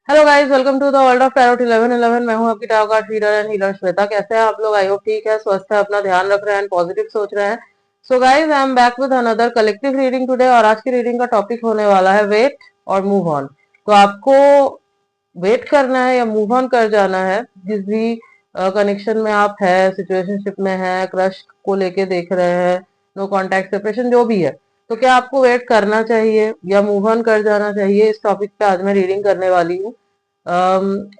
Hello guys, welcome to the world of tarot 1111। मैं हूं आपकी tarot card reader and healer Shweta. कैसे हैं आप लोग? आई होप ठीक है, स्वस्थ है, अपना ध्यान रख रहे हैं, पॉजिटिव सोच रहे हैं। So guys, I am back with another collective reading today और आज की रीडिंग का टॉपिक होने वाला है वेट और मूव ऑन। तो आपको वेट करना है या मूव ऑन कर जाना है? जिस भी कनेक्शन में आप है, सिचुएशनशिप में है, क्रश को लेके देख रहे हैं, नो कांटेक्ट सेपरेशन जो भी है, तो क्या आपको वेट करना चाहिए या मूव ऑन कर जाना चाहिए? इस टॉपिक पे आज मैं रीडिंग करने वाली हूँ।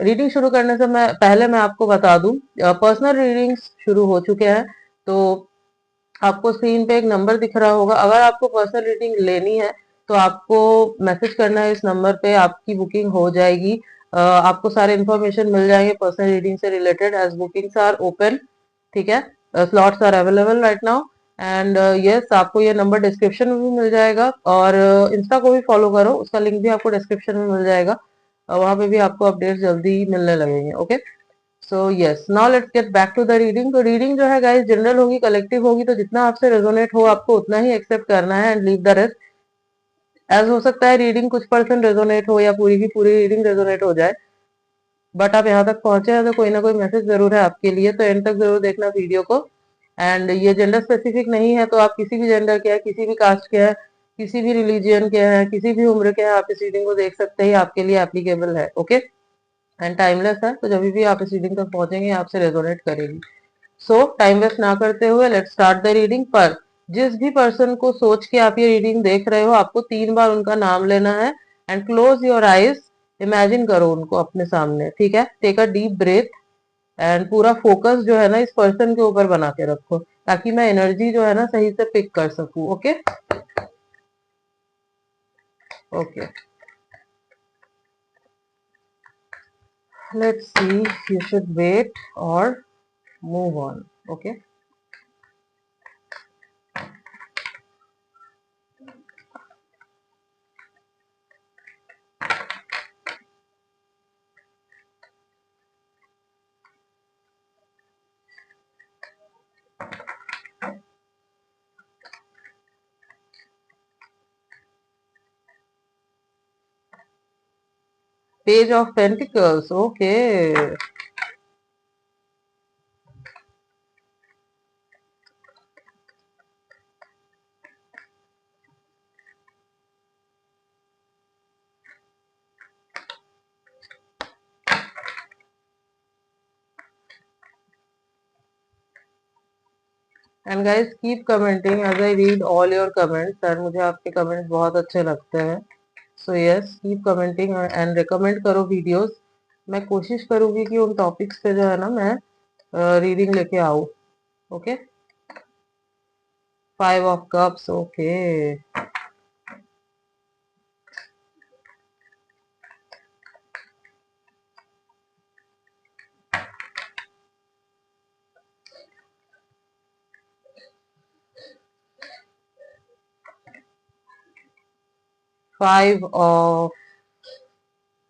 रीडिंग शुरू करने से मैं पहले मैं आपको बता दूं, पर्सनल रीडिंग्स शुरू हो चुके हैं। तो आपको स्क्रीन पे एक नंबर दिख रहा होगा। अगर आपको पर्सनल रीडिंग लेनी है तो आपको मैसेज करना है इस नंबर पे, आपकी बुकिंग हो जाएगी। आपको सारे इन्फॉर्मेशन मिल जाएंगे पर्सनल रीडिंग से related as bookings are open. ठीक है, slots are available right now. And yes, आपको ये नंबर डिस्क्रिप्शन में भी मिल जाएगा और इंस्टा को भी फॉलो करो, उसका लिंक भी आपको डिस्क्रिप्शन में मिल जाएगा। वहां पे भी आपको अपडेट जल्दी मिलने लगेंगे। Okay, so yes, now let's get back to the reading. तो रीडिंग जो है गाइस जनरल होगी, कलेक्टिव होगी, तो जितना आपसे रेजोनेट हो आपको उतना ही एक्सेप्ट करना है एंड लीव द रेस्ट। एज हो सकता है रीडिंग कुछ परसेंट रेजोनेट हो या पूरी की पूरी रीडिंग रेजोनेट हो जाए, बट आप यहाँ तक पहुंचे हैं तो कोई ना कोई मैसेज जरूर है आपके लिए, तो एंड तक जरूर देखना वीडियो को। एंड ये जेंडर स्पेसिफिक नहीं है, तो आप किसी भी जेंडर के हैं, किसी भी कास्ट के हैं, किसी भी रिलीजियन के हैं, किसी भी उम्र के हैं, आप इस रीडिंग को देख सकते हैं, आपके लिए एप्लीकेबल है। ओके, एंड टाइमलेस है, तो जब भी आप इस रीडिंग तक पहुंचेंगे आपसे रेजोनेट करेगी। सो टाइम वेस्ट ना करते हुए लेट्स स्टार्ट द रीडिंग। पर जिस भी पर्सन को सोच के आप ये रीडिंग देख रहे हो, आपको 3 बार उनका नाम लेना है and close your eyes. Imagine करो उनको अपने सामने। ठीक है, take a deep breath and पूरा फोकस जो है ना इस पर्सन के ऊपर बना के रखो, ताकि मैं एनर्जी जो है ना सही से पिक कर सकूं। Okay okay, let's see, you should wait और move on. Okay, page of pentacles. Okay, 'and guys keep commenting as I read all your comments. And मुझे आपके कमेंट्स बहुत अच्छे लगते हैं। So yes, keep commenting and recommend करो videos. मैं कोशिश करूंगी कि उन टॉपिक्स पे जो है ना मैं रीडिंग लेके आऊं। Okay, 5 of cups. Okay, 5 of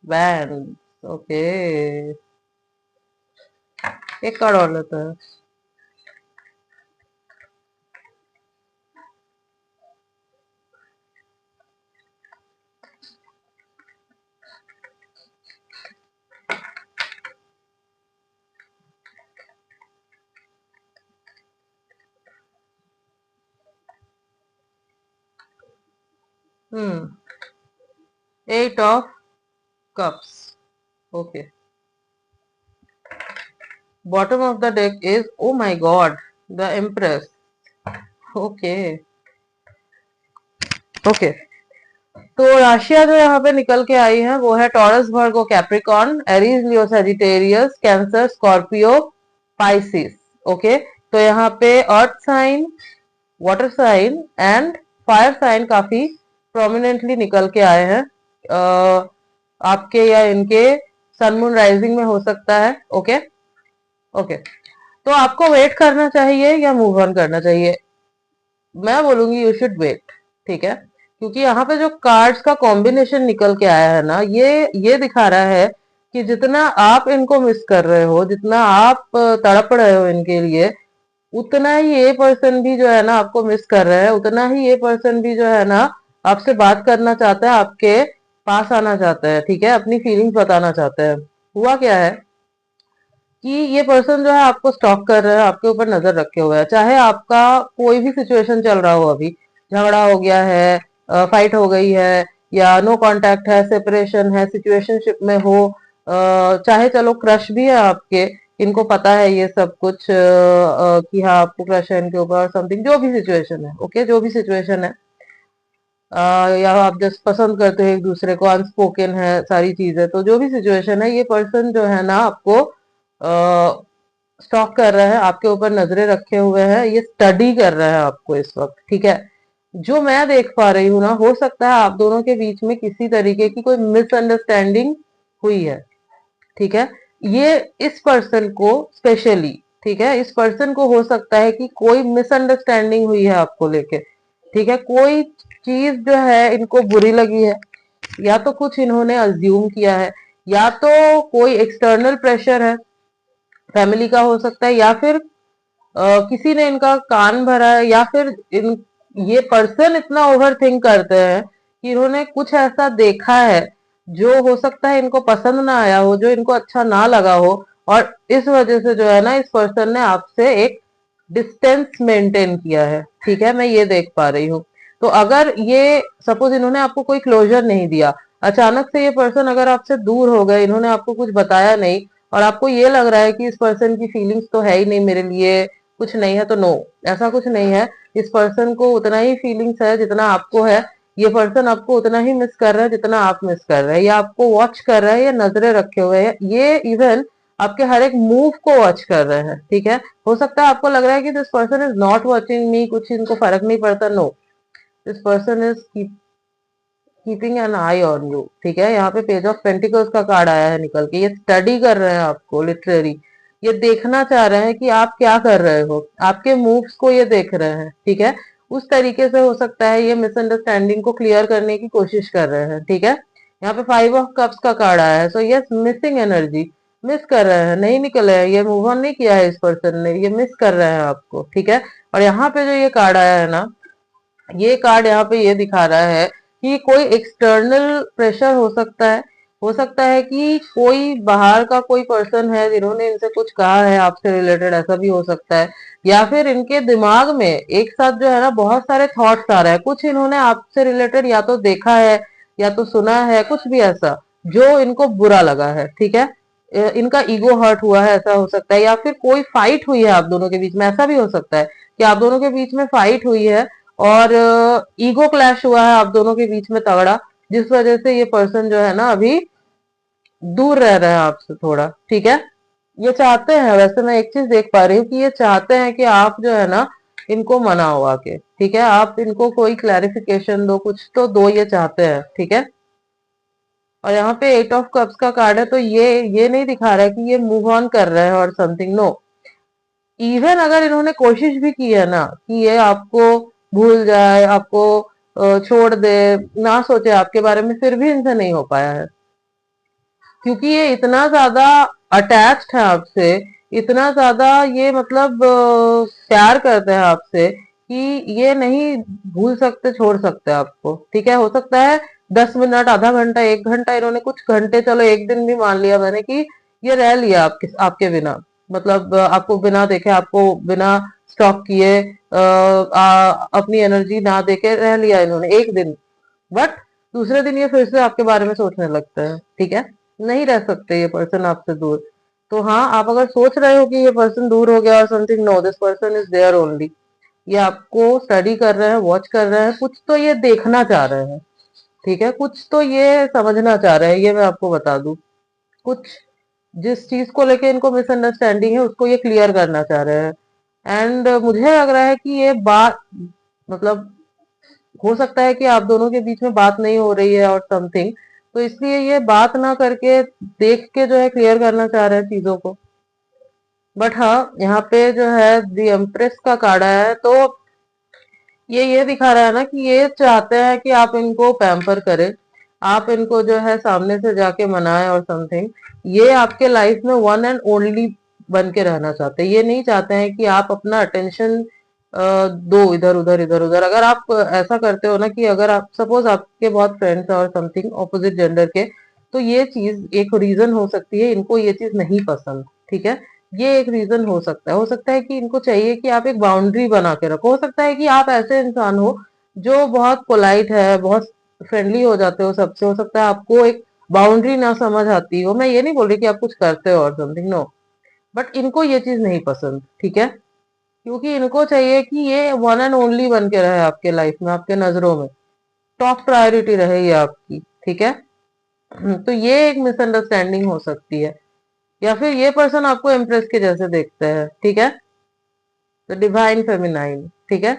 wands. Okay, एक कार्ड और लेता है। हम्म, 8 of cups. Okay, bottom of the deck is, oh my God, the empress. Okay okay, तो राशियां जो यहाँ पे निकल के आई हैं वो है Taurus, Virgo, Capricorn, Aries, Leo, Sagittarius, cancer, Scorpio, Pisces. Okay, तो यहाँ पे earth sign, water sign and fire sign काफी प्रोमिनेंटली निकल के आए हैं। आपके या इनके सन मून राइजिंग में हो सकता है। ओके ओके, तो आपको वेट करना चाहिए या मूव ऑन करना चाहिए? मैं बोलूंगी यू शुड वेट। ठीक है, क्योंकि यहाँ पे जो कार्ड्स का कॉम्बिनेशन निकल के आया है ना, ये दिखा रहा है कि जितना आप इनको मिस कर रहे हो, जितना आप तड़प रहे हो इनके लिए, उतना ही ये पर्सन भी जो है ना आपको मिस कर रहा है, उतना ही ये पर्सन भी जो है ना आपसे बात करना चाहता है, आपके पास आना चाहता है, ठीक है, अपनी फीलिंग्स बताना चाहता है। हुआ क्या है कि ये पर्सन जो है आपको स्टॉक कर रहा है, आपके ऊपर नजर रखे हुए है, चाहे आपका कोई भी सिचुएशन चल रहा हो, अभी झगड़ा हो गया है, फाइट हो गई है, या नो कांटेक्ट है, सेपरेशन है, सिचुएशनशिप में हो, चाहे चलो क्रश भी है आपके, इनको पता है ये सब कुछ, कि हाँ आपको क्रश है इनके ऊपर समथिंग, जो भी सिचुएशन है, ओके, जो भी सिचुएशन है, या आप जस्ट पसंद करते हो एक दूसरे को, अनस्पोकन है सारी चीजें, तो जो भी सिचुएशन है, ये पर्सन जो है ना आपको स्टॉक कर रहा है, आपके ऊपर नजरें रखे हुए हैं, ये स्टडी कर रहा है आपको इस वक्त, ठीक है। जो मैं देख पा रही हूँ ना, हो सकता है आप दोनों के बीच में किसी तरीके की कोई मिसअंडरस्टैंडिंग हुई है, ठीक है। ये इस पर्सन को स्पेशली, ठीक है, इस पर्सन को हो सकता है कि कोई मिसअंडरस्टैंडिंग हुई है आपको लेके, ठीक है, कोई चीज जो है इनको बुरी लगी है, या तो कुछ इन्होंने अज्यूम किया है, या तो कोई एक्सटर्नल प्रेशर है, फैमिली का हो सकता है, या फिर किसी ने इनका कान भरा है, या फिर ये पर्सन इतना ओवर थिंक करते हैं कि इन्होंने कुछ ऐसा देखा है जो हो सकता है इनको पसंद ना आया हो, जो इनको अच्छा ना लगा हो, और इस वजह से जो है ना इस पर्सन ने आपसे एक डिस्टेंस मेंटेन किया है, ठीक है, मैं ये देख पा रही हूँ। तो अगर ये सपोज इन्होंने आपको कोई क्लोजर नहीं दिया, अचानक से ये पर्सन अगर आपसे दूर हो गए, इन्होंने आपको कुछ बताया नहीं, और आपको ये लग रहा है कि इस पर्सन की फीलिंग्स तो है ही नहीं मेरे लिए, कुछ नहीं है, तो नो, ऐसा कुछ नहीं है। इस पर्सन को उतना ही फीलिंग्स है जितना आपको है, ये पर्सन आपको उतना ही मिस कर रहा है जितना आप मिस कर रहे हैं, या आपको वॉच कर रहा है, या नजरें रखे हुए हैं, ये इवन आपके हर एक मूव को वॉच कर रहे हैं, ठीक है। हो सकता है आपको लग रहा है कि this person is not watching me, कुछ इनको फर्क नहीं पड़ता, no, this person is keeping an eye on you, ठीक है। यहाँ पे पेज ऑफ पेंटिकल्स का कार्ड आया है निकल के, ये स्टडी कर रहे हैं आपको लिटरली, ये देखना चाह रहे हैं कि आप क्या कर रहे हो, आपके मूव्स को ये देख रहे हैं, ठीक है। उस तरीके से हो सकता है ये मिसअंडरस्टैंडिंग को क्लियर करने की कोशिश कर रहे हैं, ठीक है। यहाँ पे 5 ऑफ कप्स का कार्ड आया है, so yes, missing energy, miss कर रहे हैं, नहीं निकले हैं, ये मूव ऑन नहीं किया है इस पर्सन ने, ये मिस कर रहे हैं आपको, ठीक है। और यहाँ पे जो ये कार्ड आया है ना, ये कार्ड यहाँ पे ये दिखा रहा है कि कोई एक्सटर्नल प्रेशर हो सकता है, हो सकता है कि कोई बाहर का कोई पर्सन है जिन्होंने इनसे कुछ कहा है आपसे रिलेटेड, ऐसा भी हो सकता है, या फिर इनके दिमाग में एक साथ जो है ना बहुत सारे थॉट्स आ रहे हैं, कुछ इन्होंने आपसे रिलेटेड या तो देखा है या तो सुना है, कुछ भी ऐसा जो इनको बुरा लगा है, ठीक है। इनका ईगो हर्ट हुआ है, ऐसा हो सकता है, या फिर कोई फाइट हुई है आप दोनों के बीच में, ऐसा भी हो सकता है कि आप दोनों के बीच में फाइट हुई है, और ईगो क्लैश हुआ है आप दोनों के बीच में तगड़ा, जिस वजह से ये पर्सन जो है ना अभी दूर रह रहे हैं आपसे थोड़ा, ठीक है। ये चाहते हैं, वैसे मैं एक चीज देख पा रही हूँ कि ये चाहते हैं कि आप जो है ना इनको मनाओ आके, ठीक है, आप इनको कोई क्लैरिफिकेशन दो, कुछ तो दो, ये चाहते हैं, ठीक है। और यहाँ पे 8 ऑफ कप्स का कार्ड है, तो ये नहीं दिखा रहा है कि ये मूव ऑन कर रहे हैं और समथिंग, नो, इवन अगर इन्होंने कोशिश भी की है ना कि ये आपको भूल जाए, आपको छोड़ दे, ना सोचे आपके बारे में, फिर भी इनसे नहीं हो पाया है, क्योंकि ये इतना ज्यादा अटैच्ड है आपसे, इतना ज्यादा ये मतलब प्यार करते हैं आपसे कि ये नहीं भूल सकते, छोड़ सकते आपको, ठीक है। हो सकता है 10 मिनट, आधा घंटा, 1 घंटा, इन्होंने कुछ घंटे, चलो एक दिन भी मान लिया मैंने कि ये रह लिया आपके आपके बिना, मतलब आपको बिना देखे, आपको बिना स्टॉक किए, अपनी एनर्जी ना देके रह लिया इन्होंने एक दिन, बट दूसरे दिन ये फिर से आपके बारे में सोचने लगता है, ठीक है। नहीं रह सकते ये पर्सन आपसे दूर। तो हाँ, आप अगर सोच रहे हो कि ये पर्सन दूर हो गया और something, no, this person is there only, ये आपको स्टडी कर रहे हैं, वॉच कर रहे हैं, कुछ तो ये देखना चाह रहे हैं, ठीक है, कुछ तो ये समझना चाह रहे हैं, ये मैं आपको बता दूं, कुछ जिस चीज को लेके इनको मिसअंडरस्टैंडिंग है उसको ये क्लियर करना चाह रहे हैं। एंड मुझे लग रहा है कि ये बात, मतलब हो सकता है कि आप दोनों के बीच में बात नहीं हो रही है और समथिंग, तो इसलिए ये बात ना करके देख के जो है क्लियर करना चाह रहे हैं चीजों को। बट हाँ, यहाँ पे जो है दी एम्प्रेस का कार्ड आया है, तो ये दिखा रहा है ना कि ये चाहते हैं कि आप इनको पैम्पर करें, आप इनको जो है सामने से जाके मनाएं और समथिंग, ये आपके लाइफ में वन एंड ओनली बन के रहना चाहते हैं, ये नहीं चाहते हैं कि आप अपना अटेंशन दो इधर उधर इधर उधर। अगर आप ऐसा करते हो ना कि अगर आप सपोज आपके बहुत फ्रेंड्स और समथिंग ऑपोजिट जेंडर के, तो ये चीज एक रीजन हो सकती है, इनको ये चीज नहीं पसंद। ठीक है, ये एक रीजन हो सकता है। हो सकता है कि इनको चाहिए कि आप एक बाउंड्री बना के रखो। हो सकता है कि आप ऐसे इंसान हो जो बहुत पोलाइट है, बहुत फ्रेंडली हो जाते हो सबसे। हो सकता है आपको एक बाउंड्री ना समझ आती हो। मैं ये नहीं बोल रही कि आप कुछ करते हो और समथिंग, नो, बट इनको ये चीज नहीं पसंद। ठीक है, क्योंकि इनको चाहिए कि ये वन एंड ओनली बन के रहे आपके लाइफ में, आपके नजरों में टॉप प्रायोरिटी रहे ये आपकी। ठीक है, तो ये एक मिसअंडरस्टैंडिंग हो सकती है। या फिर ये पर्सन आपको इम्प्रेस के जैसे देखते हैं। ठीक है, तो डिवाइन फेमिनाइन। ठीक है,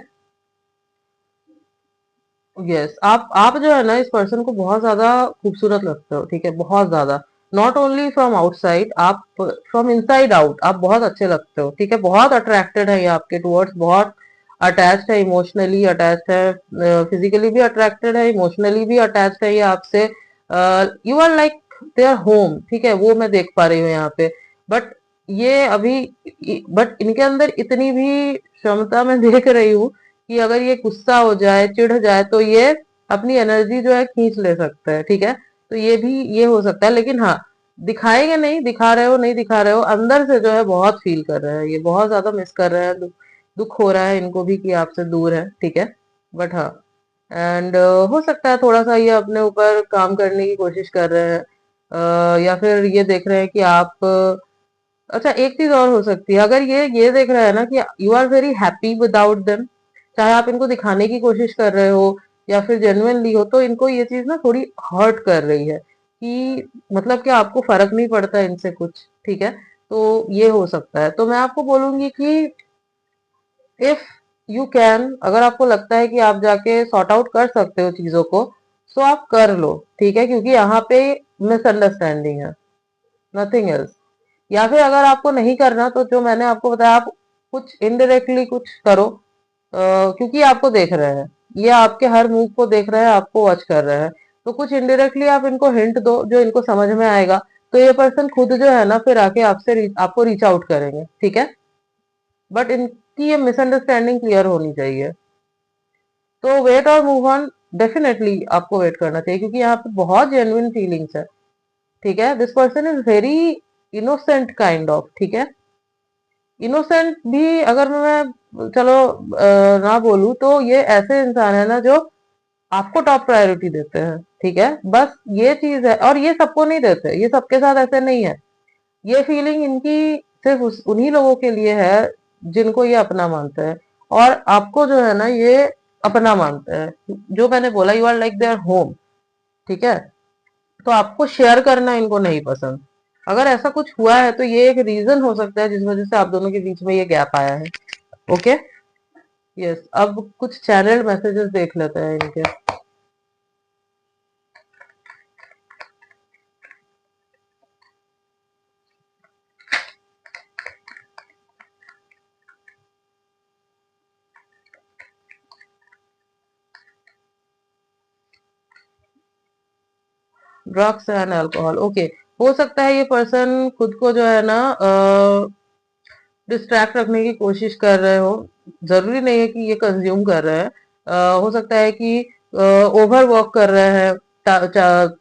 यस, आप जो है ना इस पर्सन को बहुत ज्यादा खूबसूरत लगते हो। ठीक है, बहुत ज्यादा। नॉट ओनली फ्रॉम आउटसाइड, आप फ्रॉम इनसाइड आउट आप बहुत अच्छे लगते हो। ठीक है, बहुत अट्रैक्टेड है ये आपके टुवर्ड्स, बहुत अटैच्ड है, इमोशनली अटैच्ड है, फिजिकली भी अट्रैक्टेड है, इमोशनली भी अटैच्ड है ये आपसे। You are like their home. ठीक है, वो मैं देख पा रही हूँ यहाँ पे। बट ये अभी, बट इनके अंदर इतनी भी क्षमता मैं देख रही हूँ कि अगर ये गुस्सा हो जाए, चिढ़ जाए, तो ये अपनी एनर्जी जो है खींच ले सकता है। ठीक है, तो ये भी ये हो सकता है। लेकिन हाँ, दिखाएंगे नहीं, दिखा रहे हो नहीं दिखा रहे हो, अंदर से जो है बहुत फील कर रहे हैं, ये बहुत ज्यादा मिस कर रहे हैं। दुख हो रहा है इनको भी कि आपसे दूर है। ठीक है, बट हाँ, एंड हो सकता है थोड़ा सा ये अपने ऊपर काम करने की कोशिश कर रहे हैं। या फिर ये देख रहे हैं कि आप अच्छा, एक चीज और हो सकती है। अगर ये देख रहा है ना कि you are very happy without them, चाहे आप इनको दिखाने की कोशिश कर रहे हो या फिर जेन्युइनली हो, तो इनको ये चीज ना थोड़ी हर्ट कर रही है कि मतलब कि आपको फर्क नहीं पड़ता इनसे कुछ। ठीक है, तो ये हो सकता है। तो मैं आपको बोलूंगी कि इफ यू कैन, अगर आपको लगता है कि आप जाके सॉर्ट आउट कर सकते हो चीजों को, तो आप कर लो। ठीक है, क्योंकि यहाँ पे मिसअंडरस्टैंडिंग है, नथिंग एल्स। या फिर अगर आपको नहीं करना, तो जो मैंने आपको बताया, आप कुछ इनडायरेक्टली कुछ करो, क्योंकि आपको देख रहे हैं, ये आपके हर मूव को देख रहे हैं, आपको वॉच कर रहे हैं। तो कुछ इनडायरेक्टली आप इनको हिंट दो जो इनको समझ में आएगा, तो ये पर्सन खुद जो है ना फिर आके आपको रीच आउट करेंगे। ठीक है, बट इनकी ये मिसअंडरस्टैंडिंग क्लियर होनी चाहिए। तो वेट और मूव ऑन, डेफिनेटली आपको वेट करना चाहिए, क्योंकि यहाँ पे बहुत जेन्युइन फीलिंग्स है। ठीक है, this person is very innocent kind of. ठीक है, इनोसेंट भी अगर मैं चलो ना बोलूं, तो ये ऐसे इंसान है ना जो आपको टॉप प्रायोरिटी देते हैं। ठीक है, बस ये चीज है, और ये सबको नहीं देते, ये सबके साथ ऐसे नहीं है। ये फीलिंग इनकी सिर्फ उन्हीं लोगों के लिए है जिनको ये अपना मानते हैं। और आपको जो है ना ये अपना मानते हैं, जो मैंने बोला, you are like their home. ठीक है, तो आपको शेयर करना इनको नहीं पसंद। अगर ऐसा कुछ हुआ है तो ये एक रीजन हो सकता है जिस वजह से आप दोनों के बीच में ये गैप आया है। ओके, यस, अब कुछ चैनल मैसेजेस देख लेते हैं इनके। Drugs and alcohol, okay. हो सकता है ये पर्सन खुद को जो है ना डिस्ट्रैक्ट रखने की कोशिश कर रहे हो। जरूरी नहीं है कि ये कंज्यूम कर रहे हैं। हो सकता है कि ओवर वर्क कर रहे हैं,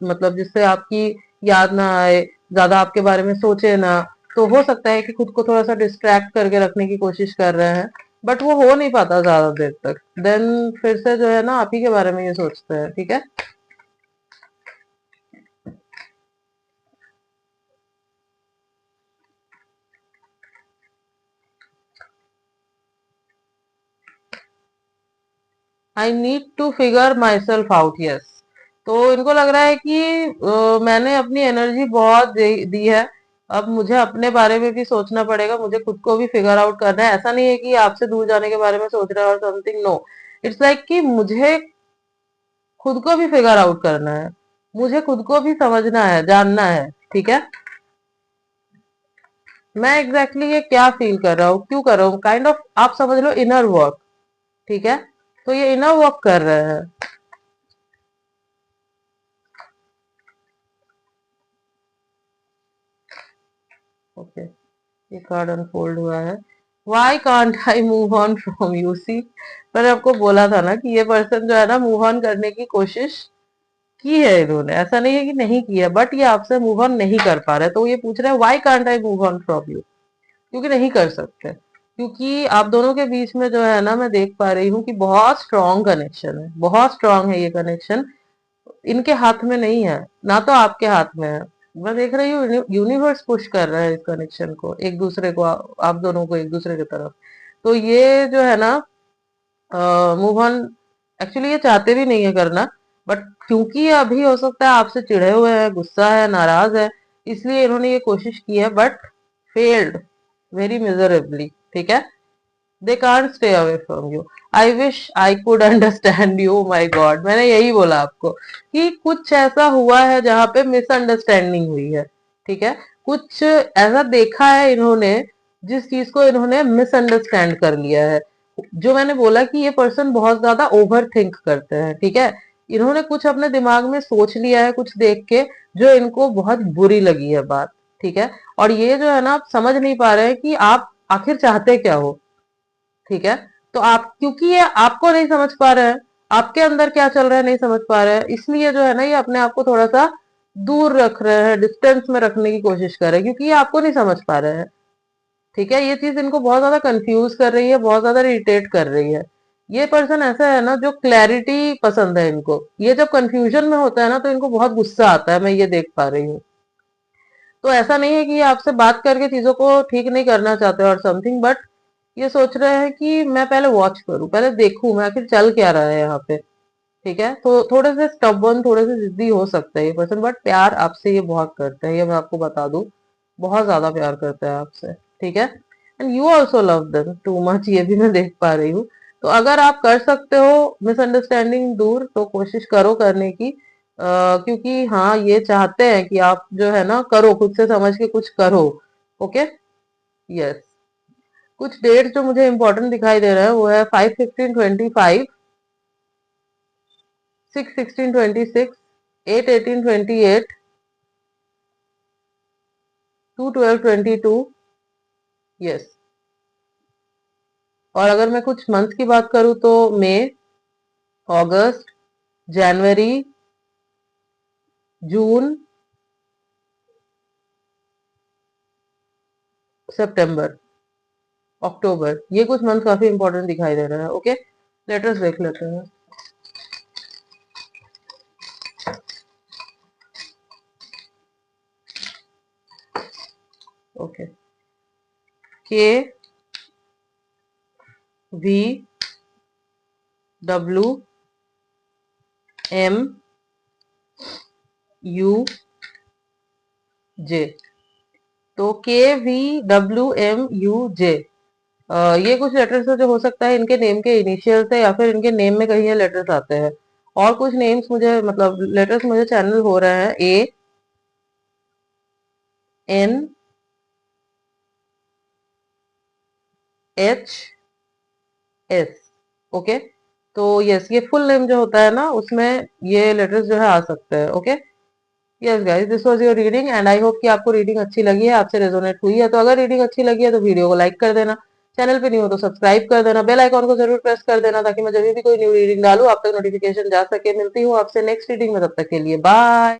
मतलब जिससे आपकी याद ना आए, ज्यादा आपके बारे में सोचे ना। तो हो सकता है कि खुद को थोड़ा सा डिस्ट्रैक्ट करके रखने की कोशिश कर रहे हैं, बट वो हो नहीं पाता ज्यादा देर तक। देन फिर से जो है ना आप ही के बारे में ये सोचते हैं। ठीक है, I need to figure myself out, yes. तो इनको लग रहा है कि मैंने अपनी एनर्जी बहुत दी है, अब मुझे अपने बारे में भी सोचना पड़ेगा, मुझे खुद को भी फिगर आउट करना है। ऐसा नहीं है कि आपसे दूर जाने के बारे में सोच रहा है और समथिंग, नो, इट्स लाइक कि मुझे खुद को भी फिगर आउट करना है, मुझे खुद को भी समझना है, जानना है। ठीक है, मैं एग्जैक्टली ये क्या फील कर रहा हूँ, क्यों कर रहा हूँ, काइंड ऑफ आप समझ लो इनर वर्क। ठीक है, तो ये इनर वर्क कर रहे हैं। ओके, ये कार्ड अनफोल्ड हुआ है। Why can't I move on from you see. मैंने आपको बोला था ना कि ये पर्सन जो है ना मूव ऑन करने की कोशिश की है इन्होंने, ऐसा नहीं है कि नहीं की है, बट ये आपसे मूव ऑन नहीं कर पा रहे, तो ये पूछ रहे हैं Y can't I move on from you. क्योंकि नहीं कर सकते, क्योंकि आप दोनों के बीच में जो है ना मैं देख पा रही हूँ कि बहुत स्ट्रांग कनेक्शन है, बहुत स्ट्रांग है ये कनेक्शन। इनके हाथ में नहीं है, ना तो आपके हाथ में है। मैं देख रही हूँ यूनिवर्स पुश कर रहा है इस कनेक्शन को, एक दूसरे को, आप दोनों को एक दूसरे की तरफ। तो ये जो है ना मूव ऑन एक्चुअली ये चाहते भी नहीं है करना, बट क्योंकि ये अभी हो सकता है आपसे चिढ़े हुए हैं, गुस्सा है, नाराज है, इसलिए इन्होंने ये कोशिश की है, बट फेल्ड वेरी मिजरेबली। ठीक है, they can't stay away from you. I wish I could understand you, my God. मैंने यही बोला आपको कि कुछ ऐसा हुआ है जहां पे मिसअंडरस्टैंडिंग हुई है। ठीक है, कुछ ऐसा देखा है इन्होंने जिस चीज को इन्होंने मिसअंडरस्टैंड कर लिया है। जो मैंने बोला कि ये पर्सन बहुत ज्यादा ओवर थिंक करते हैं। ठीक है, इन्होंने कुछ अपने दिमाग में सोच लिया है कुछ देख के, जो इनको बहुत बुरी लगी है बात। ठीक है, और ये जो है ना आप समझ नहीं पा रहे हैं कि आप आखिर चाहते क्या हो। ठीक है, तो आप क्योंकि ये आपको नहीं समझ पा रहे हैं, आपके अंदर क्या चल रहा है नहीं समझ पा रहे हैं, इसलिए जो है ना ये अपने आप को थोड़ा सा दूर रख रहे हैं, डिस्टेंस में रखने की कोशिश कर रहे हैं, क्योंकि ये आपको नहीं समझ पा रहे हैं। ठीक है, ये चीज इनको बहुत ज्यादा कंफ्यूज कर रही है, बहुत ज्यादा इरिटेट कर रही है। ये पर्सन ऐसा है ना जो क्लैरिटी पसंद है इनको, ये जब कंफ्यूजन में होता है ना तो इनको बहुत गुस्सा आता है, मैं ये देख पा रही हूँ। तो ऐसा नहीं है कि ये आपसे बात करके चीजों को ठीक नहीं करना चाहते और समथिंग, बट ये सोच रहे हैं कि मैं पहले वॉच करूं, पहले देखूं मैं आखिर चल क्या रहा है यहाँ पे। ठीक है, तो थोड़े से स्टबर्न, थोड़े से जिद्दी हो सकते हैं ये पर्सन, बट प्यार आपसे ये बहुत करते हैं, ये मैं आपको बता दूं, बहुत ज्यादा प्यार करते हैं आपसे। ठीक है, and you also love them too much, ये भी मैं देख पा रही हूँ। तो अगर आप कर सकते हो मिसअंडरस्टैंडिंग दूर, तो कोशिश करो करने की। क्योंकि हाँ ये चाहते हैं कि आप जो है ना करो, खुद से समझ के कुछ करो। Okay, yes. कुछ डेट जो मुझे इंपॉर्टेंट दिखाई दे रहा है वो है 5/15/25, 6/16/26, 8/18/28, 2/12/22। यस, और अगर मैं कुछ मंथ की बात करूं तो मई, अगस्त, जनवरी, जून, सितंबर, अक्टूबर, ये कुछ मंथ काफी इंपॉर्टेंट दिखाई दे रहा है। ओके, लेटर्स देख लेते हैं। ओके, के वी डब्ल्यू एम यू जे। तो के वी डब्ल्यू एम यू जे, ये कुछ लेटर्स है जो हो सकता है इनके नेम के इनिशियल से, या फिर इनके नेम में कहीं ये लेटर्स आते हैं। और कुछ नेम्स मुझे, मतलब लेटर्स मुझे चैनल हो रहे हैं, A N H S. Okay, तो यस, ये फुल नेम जो होता है ना उसमें ये लेटर्स जो है आ सकते हैं। Okay, yes guys, this was your reading and I hope कि आपको रीडिंग अच्छी लगी है, आपसे रेजोनेट हुई है। तो अगर रीडिंग अच्छी लगी है तो वीडियो को लाइक कर देना, चैनल पे नहीं हो तो सब्सक्राइब कर देना, बेल आइकॉन को जरूर प्रेस कर देना, ताकि मैं जब भी कोई न्यू रीडिंग डालूं आप तक नोटिफिकेशन जा सके। मिलती हूँ आपसे नेक्स्ट रीडिंग में, तब तक के लिए बाय।